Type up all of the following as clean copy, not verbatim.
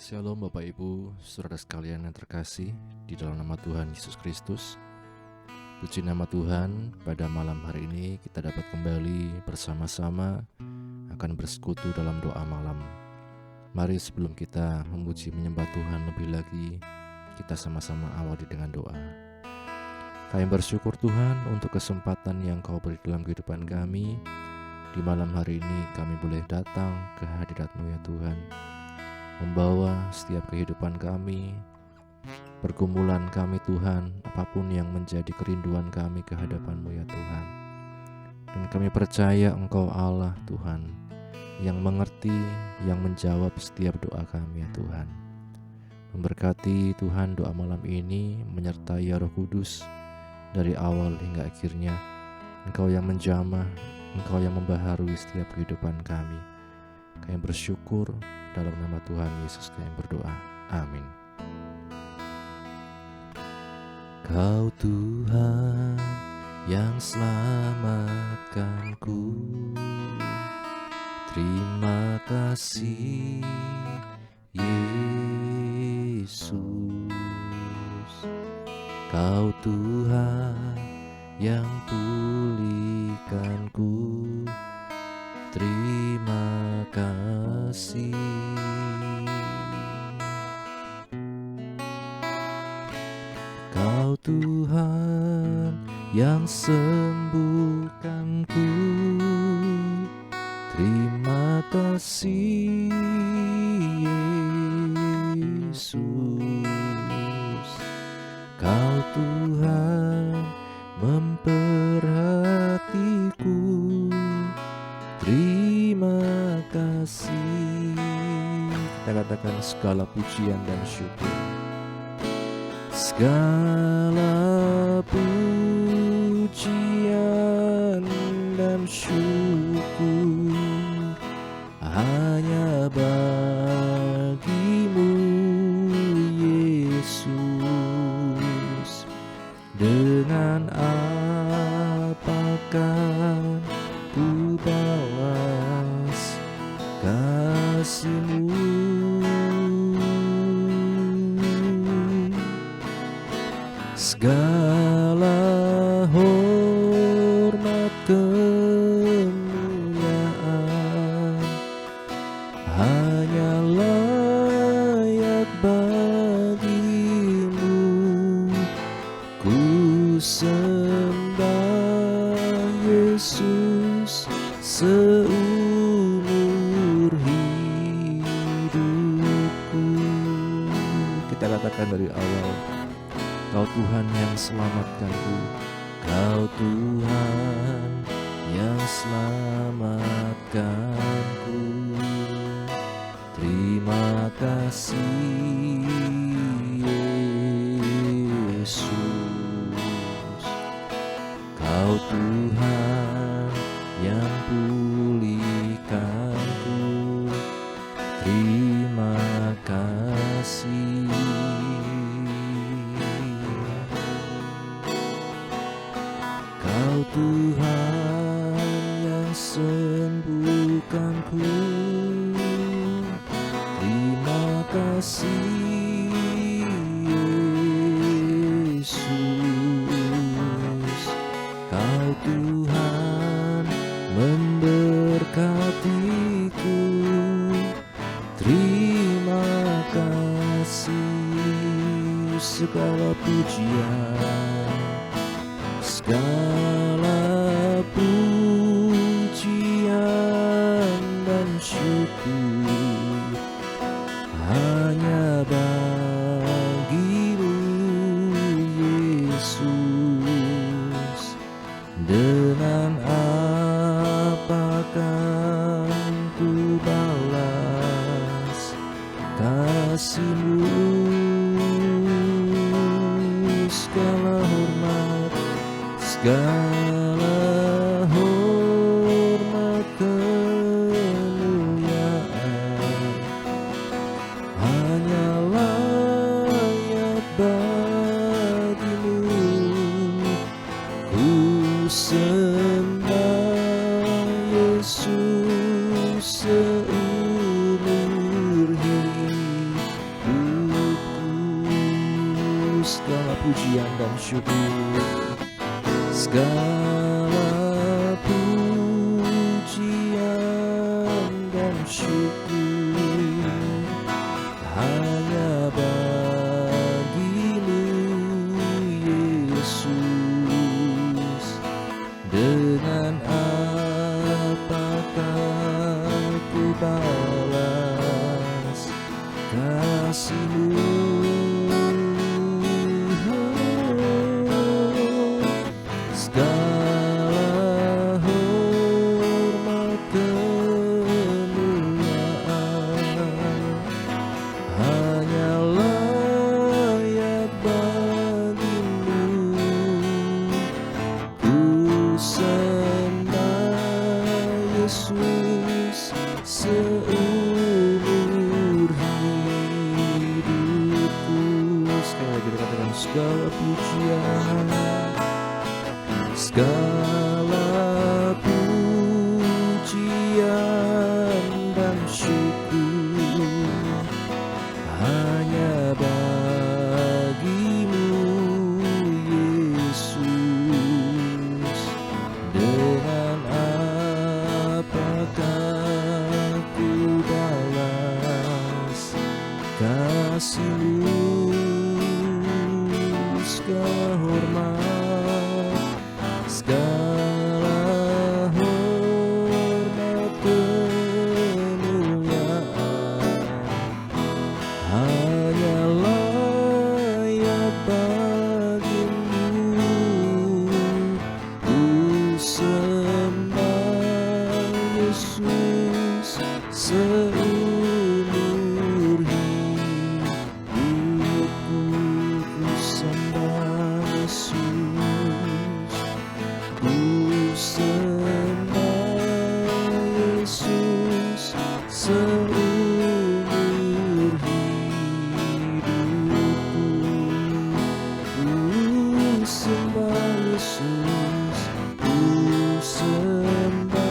Shalom Bapak Ibu, saudara sekalian yang terkasih di dalam nama Tuhan Yesus Kristus. Puji nama Tuhan, pada malam hari ini kita dapat kembali bersama-sama akan bersekutu dalam doa malam. Mari sebelum kita memuji menyembah Tuhan lebih lagi, kita sama-sama awali dengan doa. Kami bersyukur Tuhan untuk kesempatan yang Kau beri dalam kehidupan kami. Di malam hari ini kami boleh datang ke hadirat-Mu ya Tuhan, membawa setiap kehidupan kami, pergumulan kami Tuhan, apapun yang menjadi kerinduan kami ke hadapan-Mu ya Tuhan. Dan kami percaya Engkau Allah Tuhan, yang mengerti, yang menjawab setiap doa kami ya Tuhan. Memberkati Tuhan doa malam ini, menyertai Roh Kudus dari awal hingga akhirnya. Engkau yang menjamah, Engkau yang membaharui setiap kehidupan kami. Kami bersyukur dalam nama Tuhan Yesus kami berdoa. Amin. Kau Tuhan yang selamatkanku, terima kasih Yesus. Kau Tuhan yang pulihkanku, terima kasih. Kau Tuhan yang sembuhkanku, terima kasih Yesus. Kau Tuhan memperhatiku, terima kasih. Kita katakan segala pujian dan syukur. Segala pujian dan syukur hanya bagimu Yesus. Dengan apakah ku balas kasih-Mu? Segala hormat kemuliaan hanya layak bagimu. Ku sembah Yesus seumur hidupku. Kita katakan dari awal, Kau Tuhan yang selamatkanku, Kau Tuhan yang selamatkanku, terima kasih Yesus. Kau Tuhan yang pulihkanku, terima kasih. Kau Tuhan yang sembuhkanku, terima kasih Yesus. Kau Tuhan memberkatiku, terima kasih. Segala pujian, segala pujian dan syukur hanya bagimu Yesus. Dengan apakah ku balas kasih-Mu? Segala hormat, segala hormat kemuliaan hanya layak bagimu. Ku sembah Yesus seumur hidup. segala pujian dan syukur, segala pujian dan syukur hanya bagimu Yesus. Dengan apakah ku balas kasih-Mu? Segala hormat kemuliaan hanya layak bagimu. Ku sembah Yesus seumur hidupku. Sekali lagi kita katakan segala pujian, segala pujian dan syukur hanya bagimu Yesus. Dengan apakah ku balas kasih-Mu? Segala hormat, segala hormat kemuliaan hanya layak bagimu. Ku sembah Yesus seumur hidupku. Ku sembah Yesus, ku sembah Yesus seumur hidupku. Ku sembah Yesus, ku sembah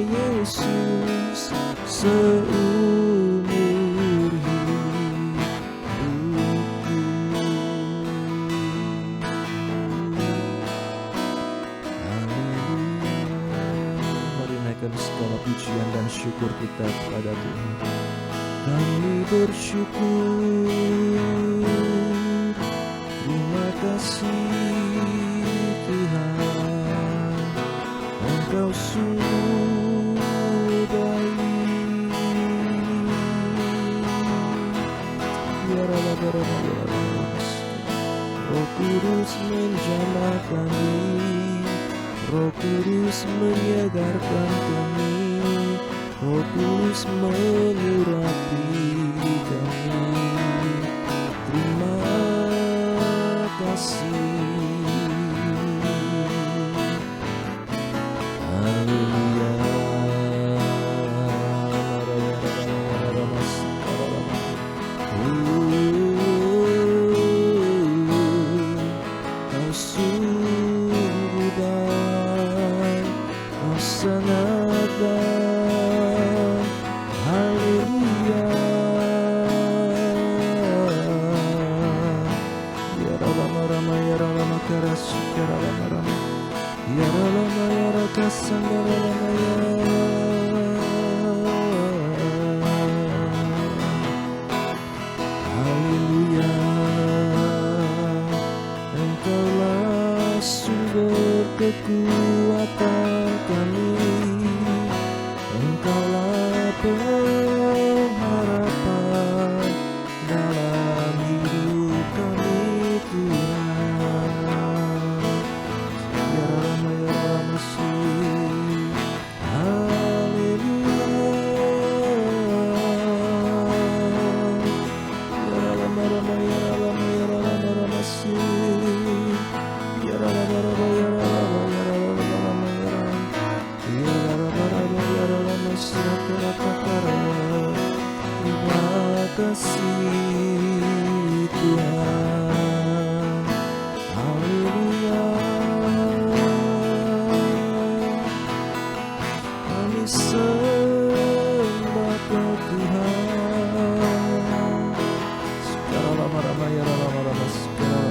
Yesus seumur hidupku. Mari naikkan segala pujian dan syukur kita kepada Tuhan. Kami bersyukur, terima kasih Tuhan, Engkau sungguh baik. Ya Rabbi, Roh Kudus menjamah kami, Roh Kudus menyegarkan kami, Roh Kudus mengurapi kami. Terima kasih. Haleluya. Kau sungguh baik, Kau sangat baik. Haleluya. Ya Rama Rama ya Rama Karasi ya Rama Rama ya Rama ya Rakasan ya Rama ya. Haleluya. Engkaulah sumber kekuatan kami, Engkaulah pengharapan dalam hidup kami Tuhan. Ya Rama ya Rama sih. Haleluya. Ya Rama Rama ya Rama ya Rama Rama sih. Ya Rama Rama ya Rama ya Rama Rama ya Rama. Ya Rama Rama ya Rama sih. Terima kasih Tuhan. Haleluya. Kami sembah Kau Tuhan. Sekarang lama-lama ya lama-lama sekarang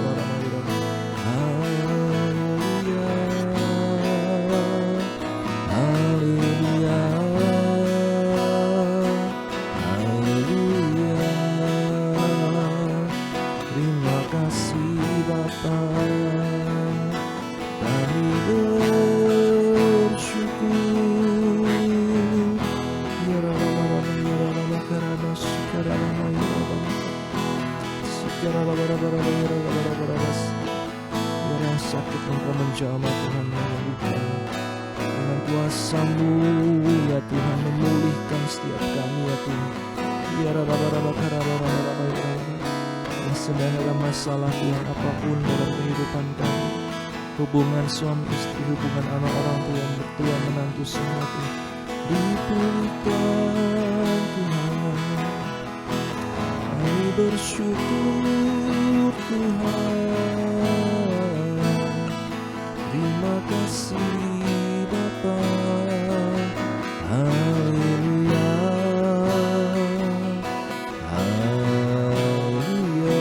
Sakit Engkau menjamah Tuhan, menyembuhkan dengan kuasa-Mu ya Tuhan, memulihkan setiap kami ya Tuhan. Sedang ada masalah Tuhan apapun dalam kehidupan kami, hubungan suami istri, hubungan anak orang tua, mertua, menantu, semua Tuhan dipulihkan Tuhan. Kami bersyukur Tuhan, terima kasih Bapa. Haleluya, haleluya.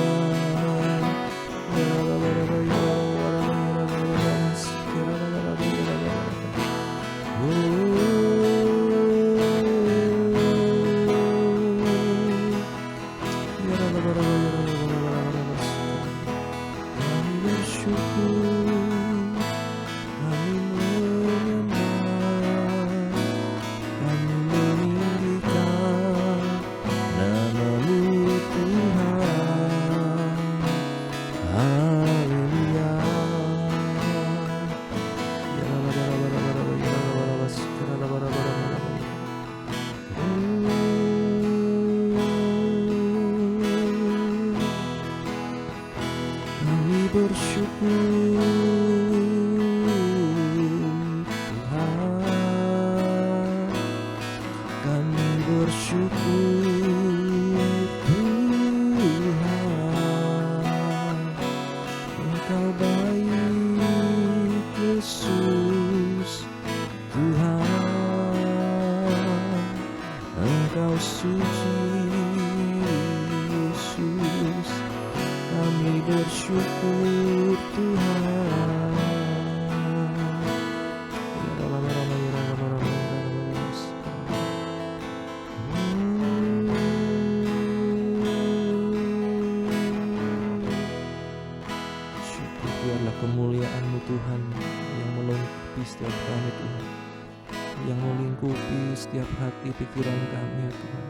Kami bersyukur, kami menyembah, kami meninggikan nama-Mu Tuhan. Haleluya. Kami bersyukur Tuhan, kami bersyukur Tuhan. Engkau baik Yesus Tuhan, Engkau suci Yesus. Kami bersyukur Tuhan. Syukur biarlah kemuliaan-Mu Tuhan yang melengkapi setiap kami Tuhan, yang melingkupi setiap hati pikiran kami ya Tuhan,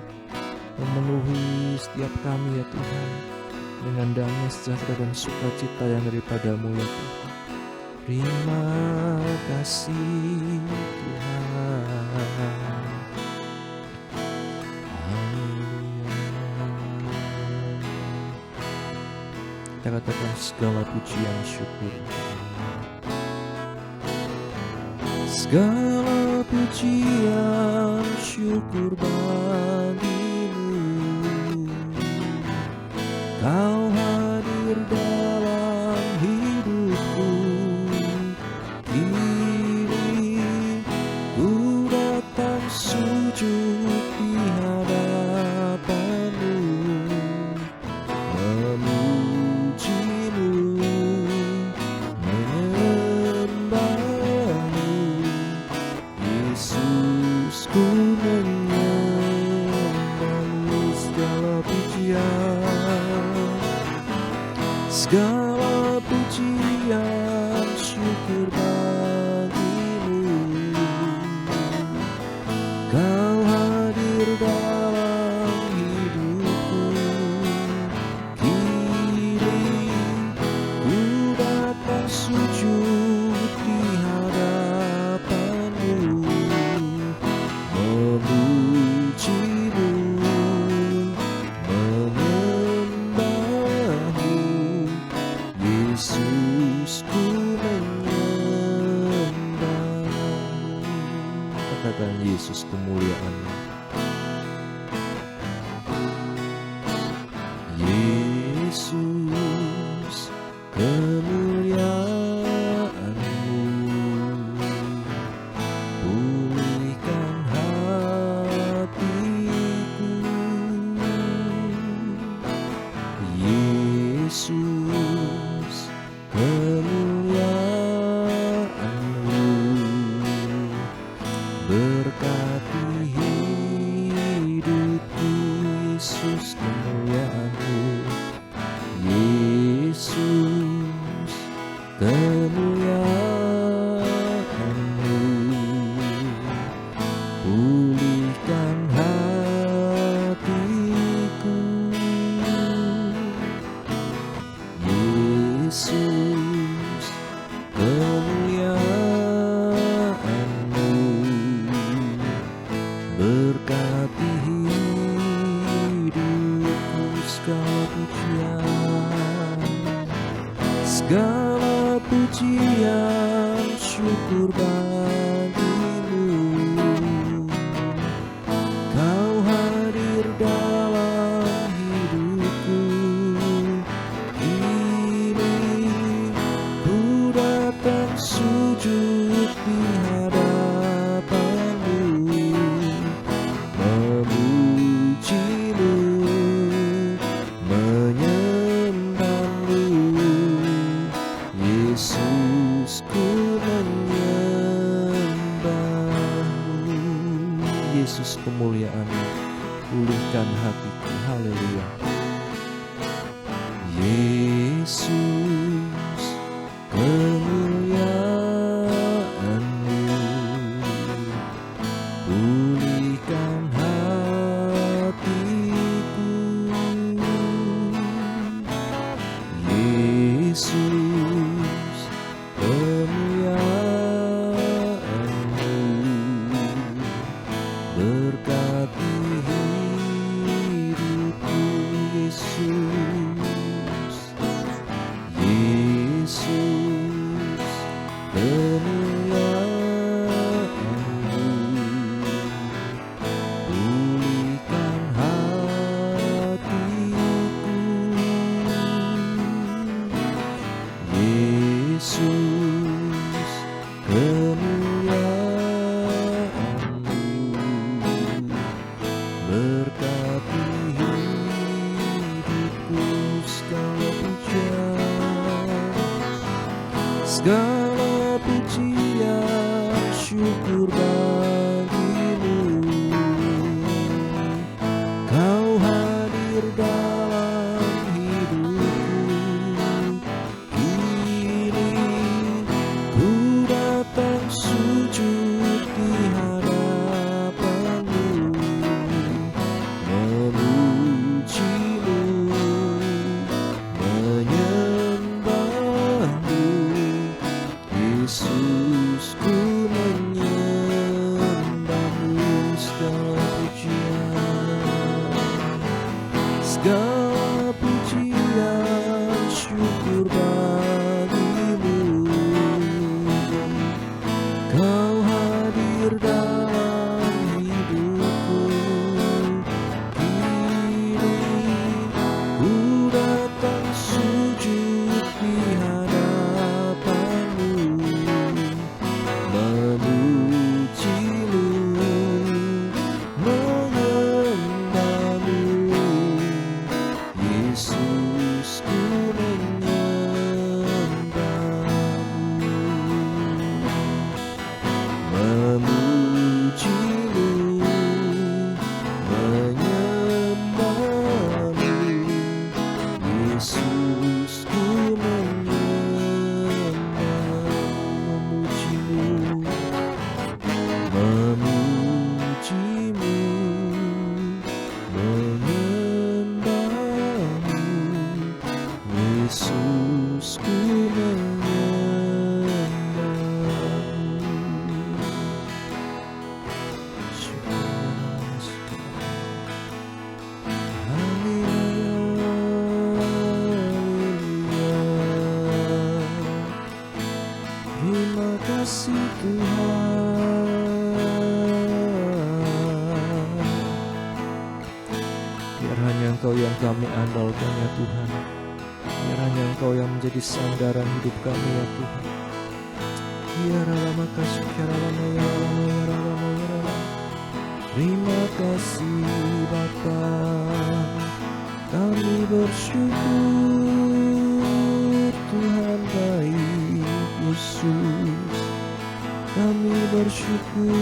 memenuhi setiap kami ya Tuhan dengan damai sejahtera dan sukacita yang daripada-Mu ya Tuhan. Terima kasih Tuhan. Haleluya. Kita katakan segala pujian syukur, segala pujian syukur bagi-Mu. Kau hadir dalam hidupku, kini ku datang sujud di hadapan-Mu, memuji-Mu, menyembah-Mu. Yesus, ku menyembah-Mu. Segala pujian, segala pujian syukur bagi-Mu. Kau hadir dalam hidupku, kini ku datang sujud di hadapan-Mu, memuji-Mu, menyembah-Mu. Yesus, ku menyembah-Mu. Katakan Yesus kemuliaan-Mu. Yesus kemuliaan-Mu, pulihkan hatiku. Yesus kemuliaan-Mu, berkati hidupku. Yesus kemuliaan-Mu, Yesus kemuliaan-Mu, pulihkan hatiku. segala pujian, segala pujian, syukur bagimu. Kau hadir dalam hidupku, kini ku datang sujud di hadapanmu, memujimu, menyembahmu. Yesus, ku menyembahmu. Yesus, kemuliaan-Mu pulihkan hatiku. Haleluya. Yesus, kemuliaan-Mu pulihkan hatiku. Yesus, kemuliaan-Mu berkati hidupku. Yesus, kemuliaan-Mu pulihkan hatiku. Yesus, kemuliaan-Mu berkati hidupku. Segala pujian, syukur bagimu. Kau hadir dalam hidupku, kini ku datang sujud di hadapanmu, memujimu, menyembahmu. Yesus, ku menyembahmu. Segala pujian, syukur bagimu. Kau hadir dalam hidupku, kini ku datang sujud di hadapanmu, memujimu, menyembahmu. Yesus, ku menyembahmu, memujimu, menyembahmu. Yesus, ku memujimu, memujimu, menyembahmu. Yesus, ku terima kasih Tuhan. Biar hanya Engkau yang kami andalkan ya Tuhan. Biar hanya Engkau yang menjadi sandaran hidup kami ya Tuhan. Ya Rama kasih, ya Rama, ya Rama, ya Rama, ya Rama. Terima kasih Bapa, kami bersyukur Tuhan baik. Yesus, kami bersyukur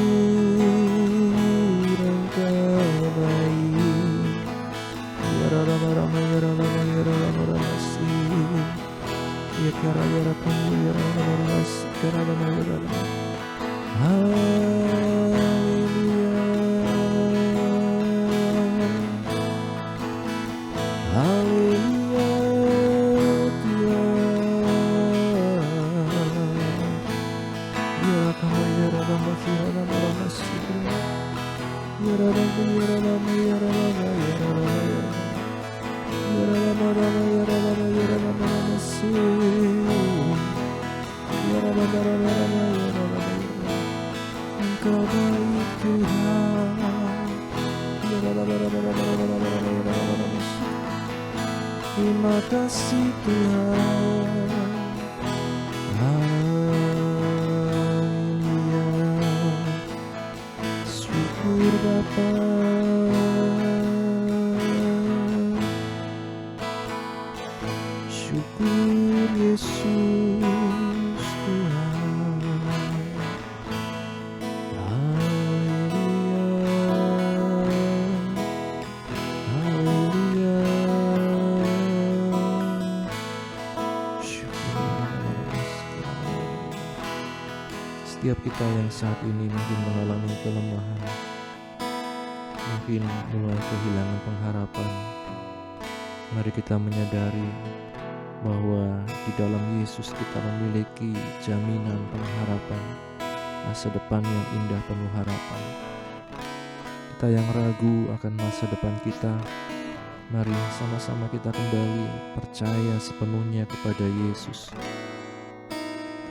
Engkau baik. Ya Rama, Rama, ya Rama, ya Rama, Rama sih. Ya Kara, ya Rama, ya Rama, Rama sih. Kara, Rama, ya Rama. Haleluya, haleluya Tuhan. Ya Rama, ya Rama, ya Rama, Rama sih. Ya Rama, ya Rama, ya Rama, ya Rama, ya Rama. Ya Engkau baik Tuhan. Terima kasih Tuhan. Haleluya. Syukur Bapa. Syukur Yesus Tuhan. Haleluya. Setiap kita yang saat ini mungkin mengalami kelemahan, mungkin mulai kehilangan pengharapan, mari kita menyadari bahwa di dalam Yesus kita memiliki jaminan pengharapan, masa depan yang indah penuh harapan. Kita yang ragu akan masa depan kita, mari sama-sama kita kembali percaya sepenuhnya kepada Yesus.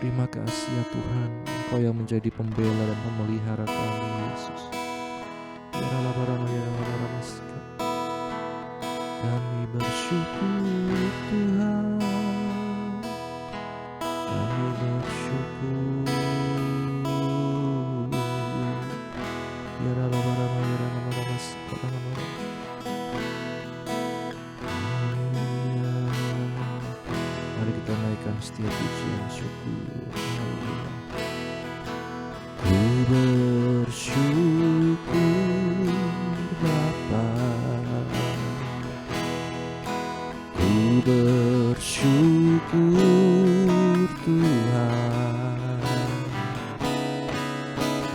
Terima kasih ya Tuhan, Engkau yang menjadi pembela dan pemelihara kami Yesus. Kami bersyukur Tuhan, kami bersyukur. Mari kita naikkan setiap pujian syukur. Ku bersyukur Bapa, ku bersyukur Tuhan,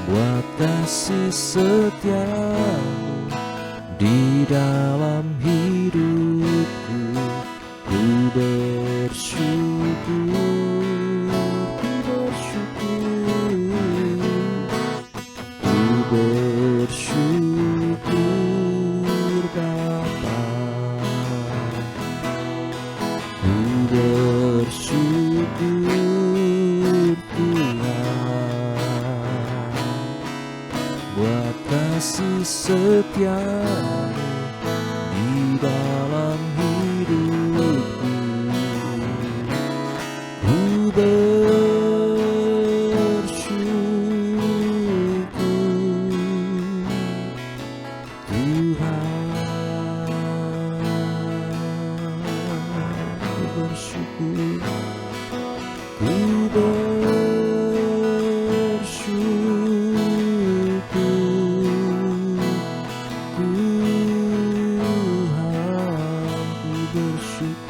buat kasih setiamu di dalam hidupku. Ku bersyukur, ku bersyukur, ku bersyukur Bapa, ku bersyukur Tuhan, buat kasih setiamu di dalam hidupku. Ku bersyukur Tuhan, ku bersyukur, ku bersyukur Tuhan, ku bersyukur, ku bersyukur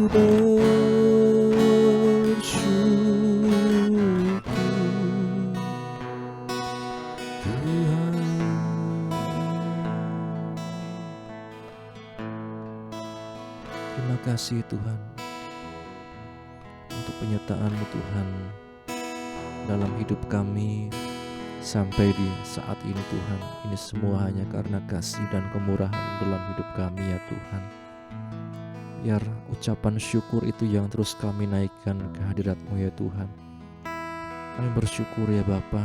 Tuhan. Terima kasih Tuhan untuk penyertaan-Mu Tuhan dalam hidup kami sampai di saat ini Tuhan. Ini semua hanya karena kasih dan kemurahan dalam hidup kami ya Tuhan. Biar ucapan syukur itu yang terus kami naikkan ke hadirat-Mu ya Tuhan. Kami bersyukur ya Bapa.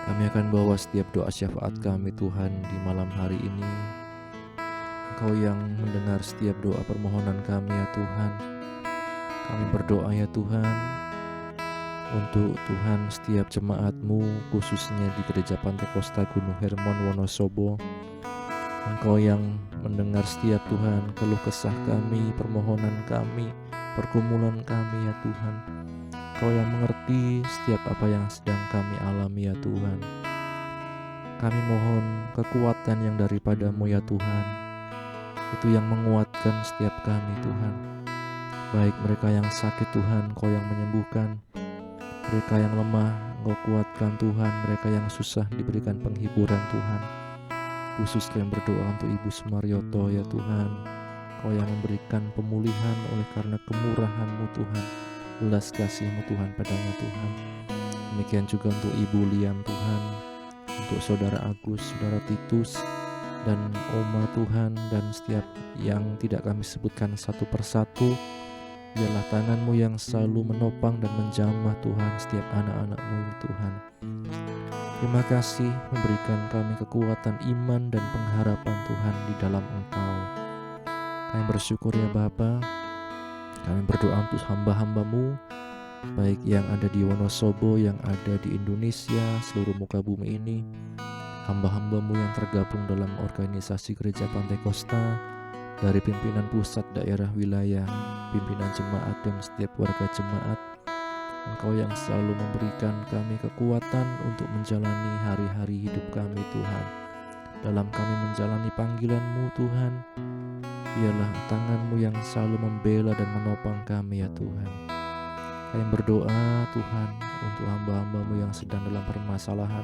Kami akan bawa setiap doa syafaat kami Tuhan di malam hari ini. Engkau yang mendengar setiap doa permohonan kami ya Tuhan. Kami berdoa ya Tuhan untuk Tuhan setiap jemaat-Mu, khususnya di Gereja Pantai Kosta Gunung Hermon Wonosobo. Engkau yang mendengar setiap Tuhan keluh kesah kami, permohonan kami, pergumulan kami ya Tuhan. Engkau yang mengerti setiap apa yang sedang kami alami ya Tuhan. Kami mohon kekuatan yang daripada-Mu ya Tuhan, itu yang menguatkan setiap kami Tuhan. Baik mereka yang sakit Tuhan, Engkau yang menyembuhkan. Mereka yang lemah, Engkau kuatkan Tuhan. Mereka yang susah diberikan penghiburan Tuhan. Khusus yang berdoa untuk Ibu Sumaryoto ya Tuhan. Engkau yang memberikan pemulihan oleh karena kemurahan-Mu Tuhan. Belas kasih-Mu Tuhan padanya Tuhan. Demikian juga untuk Ibu Liam Tuhan. untuk saudara Agus, saudara Titus, dan Oma Tuhan, dan setiap yang tidak kami sebutkan satu persatu. Biarlah tangan-Mu yang selalu menopang dan menjamah Tuhan setiap anak-anak-Mu ini Tuhan. Terima kasih memberikan kami kekuatan iman dan pengharapan Tuhan di dalam Engkau. Kami bersyukur ya Bapa. Kami berdoa untuk hamba-hamba-Mu, baik yang ada di Wonosobo, yang ada di Indonesia, seluruh muka bumi ini, hamba-hamba-Mu yang tergabung dalam organisasi Gereja Pantai Kosta, dari pimpinan pusat, daerah, wilayah, pimpinan jemaat, dan setiap warga jemaat. Engkau yang selalu memberikan kami kekuatan untuk menjalani hari-hari hidup kami Tuhan. Dalam kami menjalani panggilan-Mu Tuhan, biarlah tangan-Mu yang selalu membela dan menopang kami ya Tuhan. Kami berdoa Tuhan untuk hamba-hamba-Mu yang sedang dalam permasalahan,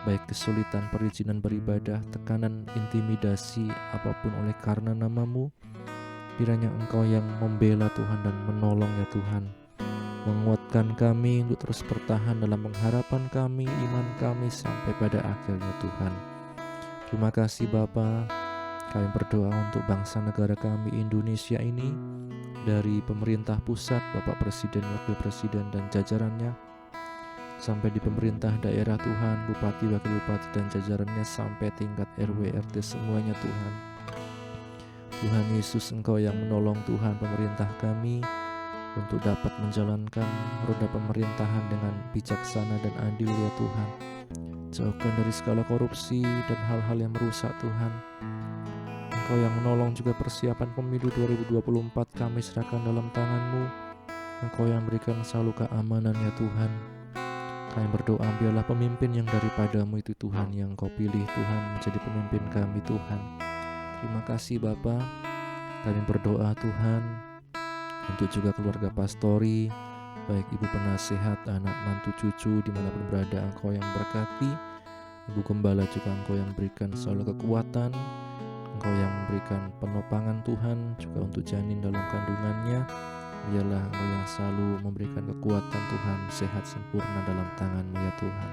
baik kesulitan perizinan beribadah, tekanan, intimidasi, apapun oleh karena nama-Mu. Kiranya Engkau yang membela Tuhan dan menolong ya Tuhan, menguatkan kami untuk terus bertahan dalam pengharapan kami, iman kami sampai pada akhirnya Tuhan. Terima kasih Bapa. Kami berdoa untuk bangsa negara kami Indonesia ini, dari pemerintah pusat, Bapak Presiden, Wakil Presiden, dan jajarannya, sampai di pemerintah daerah Tuhan, Bupati, Wakil Bupati, dan jajarannya, sampai tingkat RW, RT semuanya Tuhan. Tuhan Yesus, Engkau yang menolong Tuhan pemerintah kami untuk dapat menjalankan roda pemerintahan dengan bijaksana dan adil ya Tuhan. Jauhkan dari segala korupsi dan hal-hal yang merusak Tuhan. Engkau yang menolong juga persiapan pemilu 2024 kami serahkan dalam tangan-Mu. Engkau yang berikan selalu keamanan ya Tuhan. Kami berdoa biarlah pemimpin yang daripada-Mu itu Tuhan, yang Kau pilih Tuhan menjadi pemimpin kami Tuhan. Terima kasih Bapa. Kami berdoa Tuhan untuk juga keluarga pastori, baik ibu penasehat, anak, mantu, cucu, dimanapun berada Engkau yang berkati. Ibu gembala juga Engkau yang berikan selalu kekuatan, Engkau yang memberikan penopangan Tuhan juga untuk janin dalam kandungannya. Biarlah Engkau yang selalu memberikan kekuatan Tuhan, sehat sempurna dalam tangan-Mu ya Tuhan.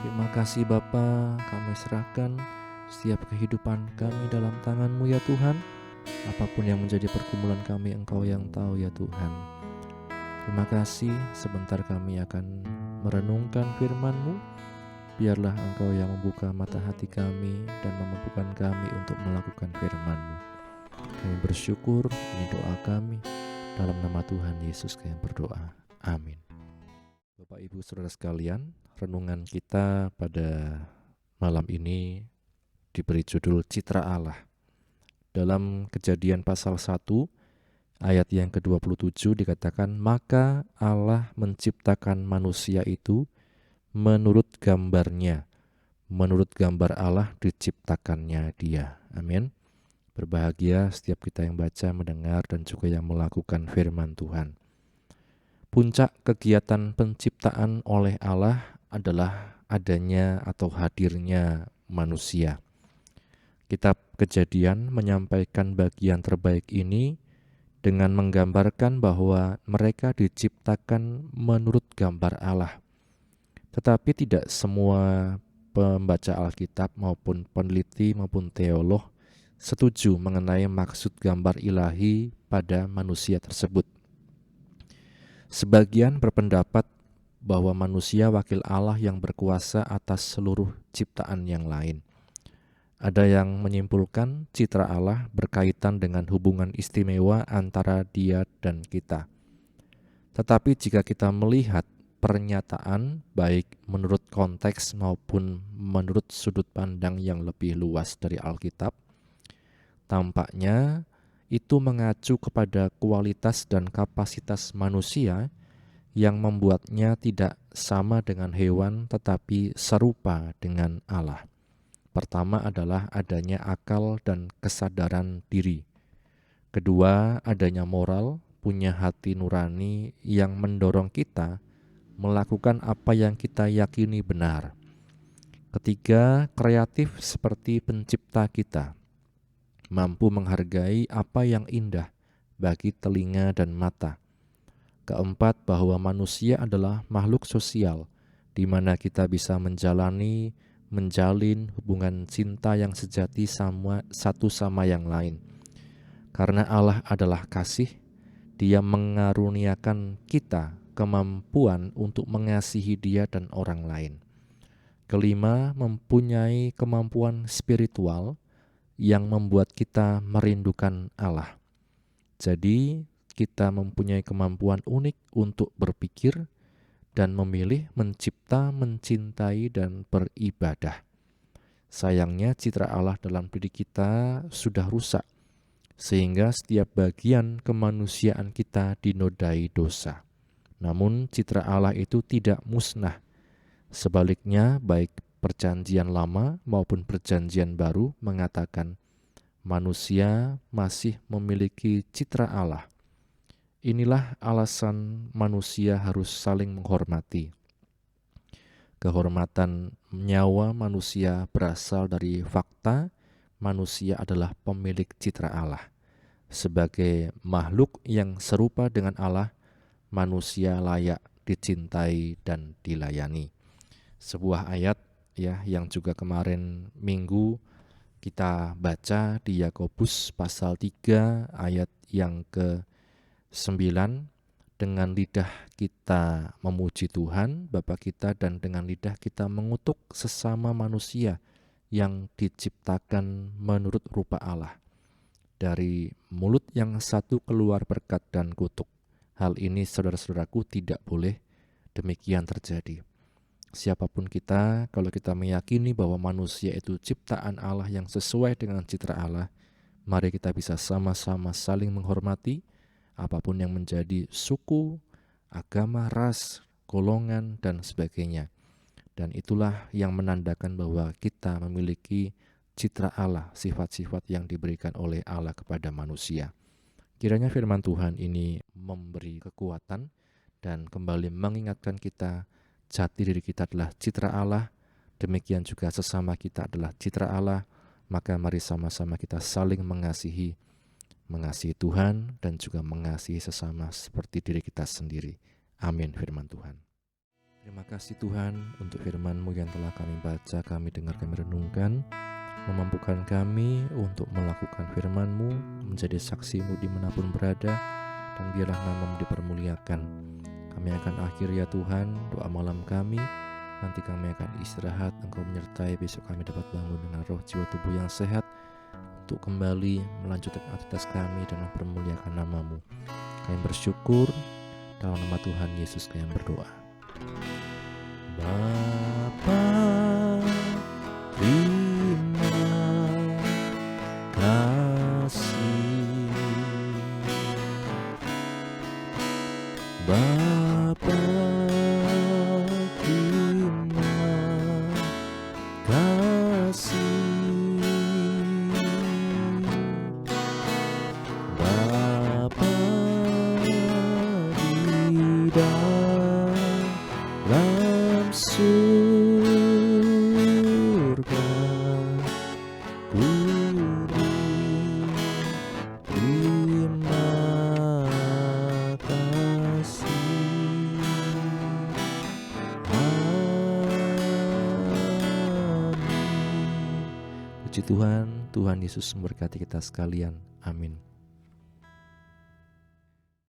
Terima kasih Bapa. Kami serahkan setiap kehidupan kami dalam tangan-Mu ya Tuhan. Apapun yang menjadi pergumulan kami, Engkau yang tahu ya Tuhan. Terima kasih. Sebentar kami akan merenungkan firman-Mu. Biarlah Engkau yang membuka mata hati kami dan memampukan kami untuk melakukan firman-Mu. Kami bersyukur, ini doa kami. Dalam nama Tuhan Yesus kami berdoa. Amin. Bapak Ibu Saudara sekalian, renungan kita pada malam ini diberi judul Citra Allah. Dalam Kejadian pasal 1 ayat yang ke-27 dikatakan, maka Allah menciptakan manusia itu menurut gambarnya. Menurut gambar Allah diciptakannya dia. Amin. Berbahagia setiap kita yang baca, mendengar, dan juga yang melakukan firman Tuhan. Puncak kegiatan penciptaan oleh Allah adalah adanya atau hadirnya manusia. Kitab Kejadian menyampaikan bagian terbaik ini dengan menggambarkan bahwa mereka diciptakan menurut gambar Allah. Tetapi tidak semua pembaca Alkitab maupun peneliti maupun teolog setuju mengenai maksud gambar ilahi pada manusia tersebut. Sebagian berpendapat bahwa manusia wakil Allah yang berkuasa atas seluruh ciptaan yang lain. Ada yang menyimpulkan citra Allah berkaitan dengan hubungan istimewa antara Dia dan kita. Tetapi jika kita melihat pernyataan baik menurut konteks maupun menurut sudut pandang yang lebih luas dari Alkitab, tampaknya itu mengacu kepada kualitas dan kapasitas manusia yang membuatnya tidak sama dengan hewan tetapi serupa dengan Allah. Pertama adalah adanya akal dan kesadaran diri. Kedua, adanya moral, punya hati nurani yang mendorong kita melakukan apa yang kita yakini benar. Ketiga, kreatif seperti pencipta kita, mampu menghargai apa yang indah bagi telinga dan mata. Keempat, bahwa manusia adalah makhluk sosial, di mana kita bisa menjalin hubungan cinta yang sejati satu sama yang lain. Karena Allah adalah kasih, Dia mengaruniakan kita kemampuan untuk mengasihi Dia dan orang lain. Kelima, mempunyai kemampuan spiritual yang membuat kita merindukan Allah. Jadi, kita mempunyai kemampuan unik untuk berpikir dan memilih mencipta, mencintai, dan beribadah. Sayangnya citra Allah dalam diri kita sudah rusak, sehingga setiap bagian kemanusiaan kita dinodai dosa. Namun citra Allah itu tidak musnah. Sebaliknya, baik Perjanjian Lama maupun Perjanjian Baru mengatakan manusia masih memiliki citra Allah. Inilah alasan manusia harus saling menghormati. Kehormatan nyawa manusia berasal dari fakta manusia adalah pemilik citra Allah. Sebagai makhluk yang serupa dengan Allah, manusia layak dicintai dan dilayani. Sebuah ayat yang juga kemarin minggu kita baca di Yakobus pasal 3 ayat yang ke-9. Dengan lidah kita memuji Tuhan Bapa kita, dan dengan lidah kita mengutuk sesama manusia yang diciptakan menurut rupa Allah. Dari mulut yang satu keluar berkat dan kutuk. Hal ini saudara-saudaraku tidak boleh demikian terjadi. Siapapun kita, kalau kita meyakini bahwa manusia itu ciptaan Allah yang sesuai dengan citra Allah, mari kita bisa sama-sama saling menghormati apapun yang menjadi suku, agama, ras, golongan, dan sebagainya. Dan itulah yang menandakan bahwa kita memiliki citra Allah, sifat-sifat yang diberikan oleh Allah kepada manusia. Kiranya firman Tuhan ini memberi kekuatan dan kembali mengingatkan kita jati diri kita adalah citra Allah, demikian juga sesama kita adalah citra Allah. Maka mari sama-sama kita saling mengasihi Tuhan dan juga mengasihi sesama seperti diri kita sendiri. Amin firman Tuhan. Terima kasih Tuhan untuk firman-Mu yang telah kami baca, kami dengar, kami renungkan. Memampukan kami untuk melakukan firman-Mu, menjadi saksi-Mu dimanapun berada, dan biarlah nama-Mu dipermuliakan. Kami akan akhir ya Tuhan doa malam kami. Nanti kami akan istirahat, Engkau menyertai, besok kami dapat bangun dengan roh jiwa tubuh yang sehat untuk kembali melanjutkan aktivitas kami dan mempermuliakan nama-Mu. Kami bersyukur dalam nama Tuhan Yesus kami berdoa. Bapa, terima kasih. Bapa, terima kasih. Bapa di dalam surga, beri terima kasih. Amin. Puji Tuhan, Tuhan Yesus memberkati kita sekalian. Amin.